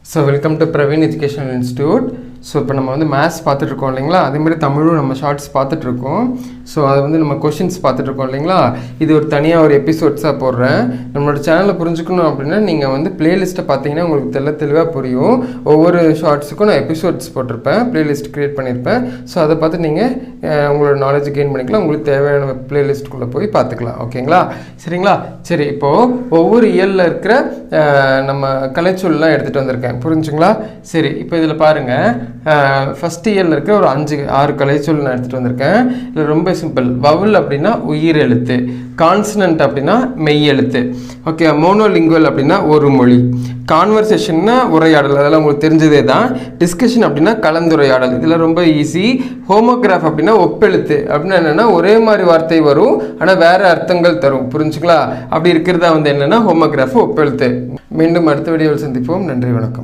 So welcome to Praveen Educational Institute. So இப்போ நம்ம வந்து மேத்ஸ் பார்த்துட்ருக்கோம் இல்லைங்களா, அதேமாதிரி தமிழும் நம்ம ஷார்ட்ஸ் பார்த்துட்ருக்கோம். ஸோ அது வந்து நம்ம கொஷின்ஸ் பார்த்துட்ருக்கோம் இல்லைங்களா, இது ஒரு தனியாக ஒரு எபிசோட்ஸாக போடுறேன். நம்மளோட சேனலை புரிஞ்சுக்கணும் அப்படின்னா நீங்கள் வந்து ப்ளேலிஸ்ட்டை பார்த்தீங்கன்னா உங்களுக்கு தெளிவாக புரியும். ஒவ்வொரு ஷார்ட்ஸுக்கும் நான் எபிசோட்ஸ் போட்டிருப்பேன், ப்ளேலிஸ்ட் க்ரியேட் பண்ணியிருப்பேன். ஸோ அதை பார்த்து நீங்கள் உங்களோட நாலேஜ் கெயின் பண்ணிக்கலாம், உங்களுக்கு தேவையான ப்ளேலிஸ்ட்டுக்குள்ளே போய் பார்த்துக்கலாம். ஓகேங்களா, சரிங்களா? சரி, இப்போது ஒவ்வொரு இயலில் இருக்கிற நம்ம கலைச்சொல்லாம் எடுத்துகிட்டு வந்திருக்கேன், புரிஞ்சுங்களா? சரி, இப்போ இதில் பாருங்கள், ஃபஸ்ட் இயரில் இருக்க ஒரு 5-6 கலைச்சொல் நான் எடுத்துகிட்டு வந்திருக்கேன். இதில் ரொம்ப சிம்பிள். வவுல் அப்படின்னா உயிர் எழுத்து, கான்சனன்ட் அப்படின்னா மெய் எழுத்து, ஓகே. மோனோலிங்குவல் அப்படின்னா ஒரு மொழி, கான்வர்சேஷன்னா உரையாடல், அதெல்லாம் உங்களுக்கு தெரிஞ்சதே தான். டிஸ்கஷன் அப்படின்னா கலந்துரையாடல், இதெல்லாம் ரொம்ப ஈஸி. ஹோமோகிராஃப் அப்படின்னா ஒப்பெழுத்து அப்படின்னா என்னென்னா ஒரே மாதிரி வார்த்தை வரும் ஆனால் வேறு அர்த்தங்கள் தரும், புரிஞ்சுங்களா? அப்படி இருக்கிறதா வந்து என்னென்னா ஹோமோகிராஃப், ஒப்பெழுத்து. மீண்டும் அடுத்த வீடியோவில் சந்திப்போம். நன்றி, வணக்கம்.